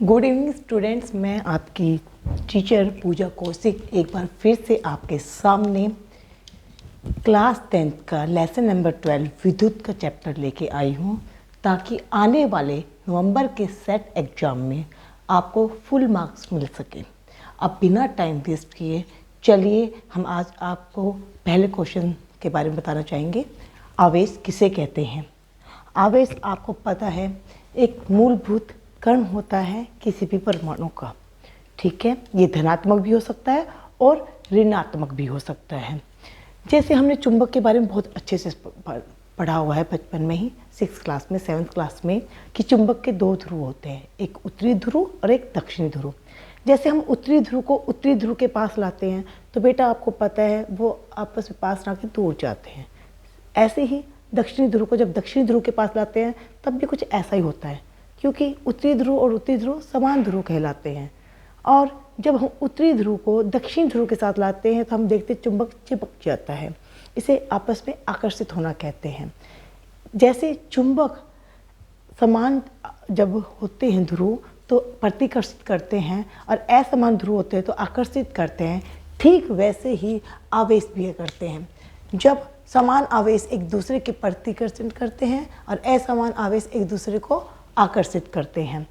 Good evening students, मैं आपकी teacher पूजा कौशिक एक बार फिर से आपके सामने क्लास 10th का लेसन नंबर 12 विद्युत का चैप्टर लेके आई हूँ, ताकि आने वाले नवंबर के सेट एग्ज़ाम में आपको फुल मार्क्स मिल सके। अब बिना टाइम वेस्ट किए चलिए हम आज आपको पहले क्वेश्चन के बारे में बताना चाहेंगे। आवेश किसे कहते हैं? आवेश आपको पता है एक मूलभूत कण होता है किसी भी परमाणु का, ठीक है। ये धनात्मक भी हो सकता है और ऋणात्मक भी हो सकता है। जैसे हमने चुंबक के बारे में बहुत अच्छे से पढ़ा हुआ है बचपन में ही, 6th क्लास में 7th क्लास में, कि चुंबक के दो ध्रुव होते हैं, एक उत्तरी ध्रुव और एक दक्षिणी ध्रुव। जैसे हम उत्तरी ध्रुव को उत्तरी ध्रुव के पास लाते हैं तो बेटा आपको पता है वो आपस में पास लाके दूर जाते हैं। ऐसे ही दक्षिणी ध्रुव को जब दक्षिणी ध्रुव के पास लाते हैं तब भी कुछ ऐसा ही होता है, क्योंकि उत्तरी ध्रुव और उत्तरी ध्रुव समान ध्रुव कहलाते हैं। और जब हम उत्तरी ध्रुव को दक्षिण ध्रुव के साथ लाते हैं तो हम देखते हैं चुंबक चिपक जाता है। इसे आपस में आकर्षित होना कहते हैं। जैसे चुंबक समान जब होते हैं ध्रुव तो प्रतिकर्षित करते हैं और असमान ध्रुव होते हैं तो आकर्षित करते हैं, ठीक वैसे ही आवेश भी करते हैं। जब समान आवेश एक दूसरे के प्रतिकर्षण करते हैं और असमान आवेश एक दूसरे को आकर्षित करते हैं।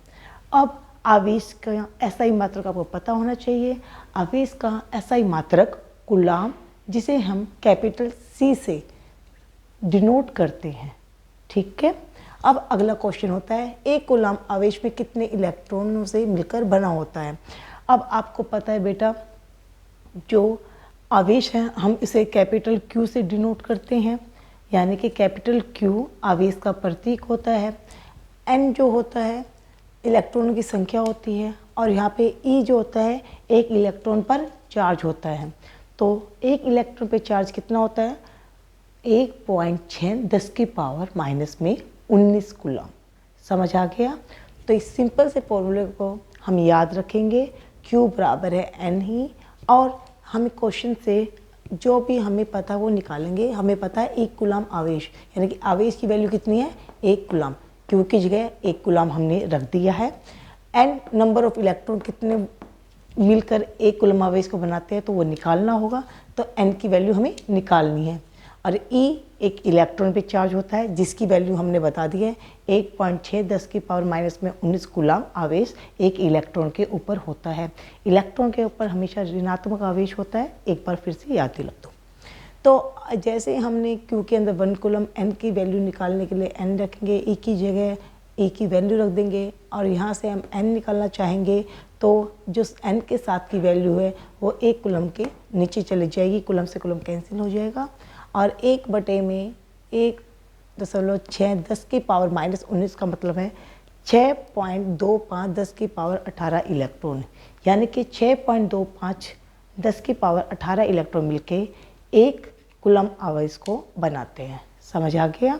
अब आवेश का एसआई मात्रक आपको पता होना चाहिए। आवेश का एसआई मात्रक कूलाम, जिसे हम कैपिटल C से डिनोट करते हैं, ठीक है। अब अगला क्वेश्चन होता है, एक कूलाम आवेश में कितने इलेक्ट्रॉनों से मिलकर बना होता है? अब आपको पता है बेटा, जो आवेश है हम इसे कैपिटल Q से डिनोट करते हैं, यानी कि कैपिटल Q आवेश का प्रतीक होता है। N जो होता है इलेक्ट्रॉनों की संख्या होती है, और यहाँ पे E जो होता है एक इलेक्ट्रॉन पर चार्ज होता है। तो एक इलेक्ट्रॉन पे चार्ज कितना होता है? 1.6 10 की पावर माइनस में 19 कूलम। समझ आ गया? तो इस सिंपल से फॉर्मूले को हम याद रखेंगे, Q बराबर है N ही, और हम क्वेश्चन से जो भी हमें पता वो निकालेंगे। हमें पता है 1 कूलम आवेश, यानी कि आवेश की वैल्यू कितनी है? 1 कूलम। Q की जगह 1 कूलम हमने रख दिया है। N नंबर ऑफ इलेक्ट्रॉन कितने मिलकर 1 कूलम आवेश को बनाते हैं तो वो निकालना होगा, तो N की वैल्यू हमें निकालनी है। और E एक इलेक्ट्रॉन पे चार्ज होता है जिसकी वैल्यू हमने बता दी है, 1.6 10 की पावर माइनस में 19 कूलम आवेश एक इलेक्ट्रॉन के ऊपर होता है। इलेक्ट्रॉन के ऊपर हमेशा ऋणात्मक आवेश होता है, एक बार फिर से याद दिला दो। तो जैसे हमने Q के अंदर 1 कूलम N की वैल्यू निकालने के लिए N रखेंगे, E की जगह E की वैल्यू रख देंगे, और यहाँ से हम N निकालना चाहेंगे तो जो N के साथ की वैल्यू है वो 1 कूलम के नीचे चली जाएगी, कूलम से कूलम कैंसिल हो जाएगा, और 1 बटे में 1.6 10 की पावर माइनस 19 का मतलब है 6.25 10 की पावर 18 इलेक्ट्रॉन, यानी कि 6.25 10 की पावर 18 इलेक्ट्रॉन मिलके 1 कूलम आवेश को बनाते हैं। समझ आ गया?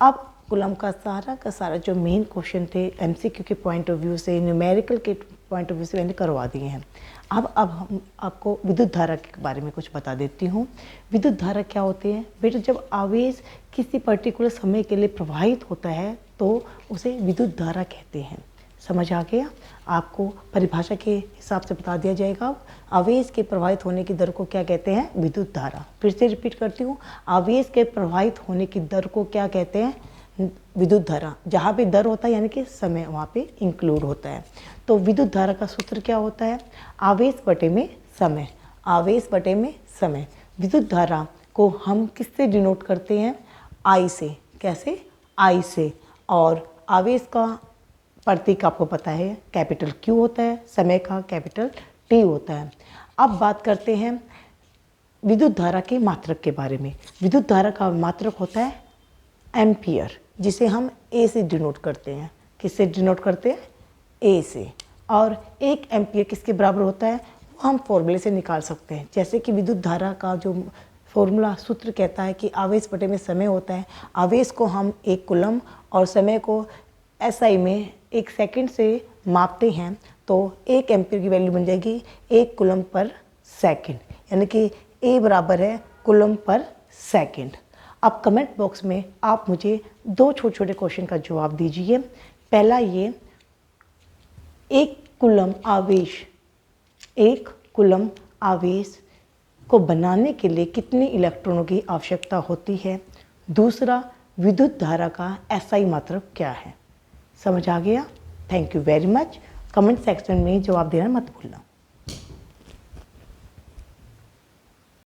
अब कूलम का सारा जो मेन क्वेश्चन थे MCQ के पॉइंट ऑफ व्यू से, न्यूमेरिकल के पॉइंट ऑफ व्यू से मैंने करवा दिए हैं। अब हम आपको विद्युत धारा के बारे में कुछ बता देती हूँ। विद्युत धारा क्या होती है बेटा? जब आवेश किसी पर्टिकुलर समय के लिए प्रवाहित होता है तो उसे विद्युत धारा कहते हैं। समझ आ गया? आपको परिभाषा के हिसाब से बता दिया जाएगा। आवेश के प्रवाहित होने की दर को क्या कहते हैं? विद्युत धारा। फिर से रिपीट करती हूँ, आवेश के प्रवाहित होने की दर को क्या कहते हैं? विद्युत धारा। जहाँ पे दर होता है यानी कि समय वहाँ पे इंक्लूड होता है। तो विद्युत धारा का सूत्र क्या होता है? आवेश बटे में समय। आवेश बटे में समय। विद्युत धारा को हम किससे डिनोट करते हैं? I से। कैसे? I से। और आवेश का प्रतीक आपको पता है कैपिटल Q होता है, समय का कैपिटल T होता है। अब बात करते हैं विद्युत धारा के मात्रक के बारे में। विद्युत धारा का मात्रक होता है एम्पियर, जिसे हम A से डिनोट करते हैं। किससे डिनोट करते हैं? A से। और 1 एम्पियर किसके बराबर होता है वो हम फॉर्मूले से निकाल सकते हैं। जैसे कि विद्युत धारा का जो फॉर्मूला सूत्र कहता है कि आवेश बटे में समय होता है। आवेश को हम 1 कूलम और समय को SI में 1 सेकंड से मापते हैं, तो 1 एम्पियर की वैल्यू बन जाएगी 1 कूलम पर सेकंड, यानी कि A बराबर है कूलम पर सेकंड। अब कमेंट बॉक्स में आप मुझे 2 छोटे छोटे क्वेश्चन का जवाब दीजिए। पहला ये एक कूलम आवेश को बनाने के लिए कितने इलेक्ट्रॉनों की आवश्यकता होती है। दूसरा, विद्युत धारा का एसआई मात्रक क्या है। समझ आ गया? Thank you very much. Comment section में जवाब देना मत भूलना।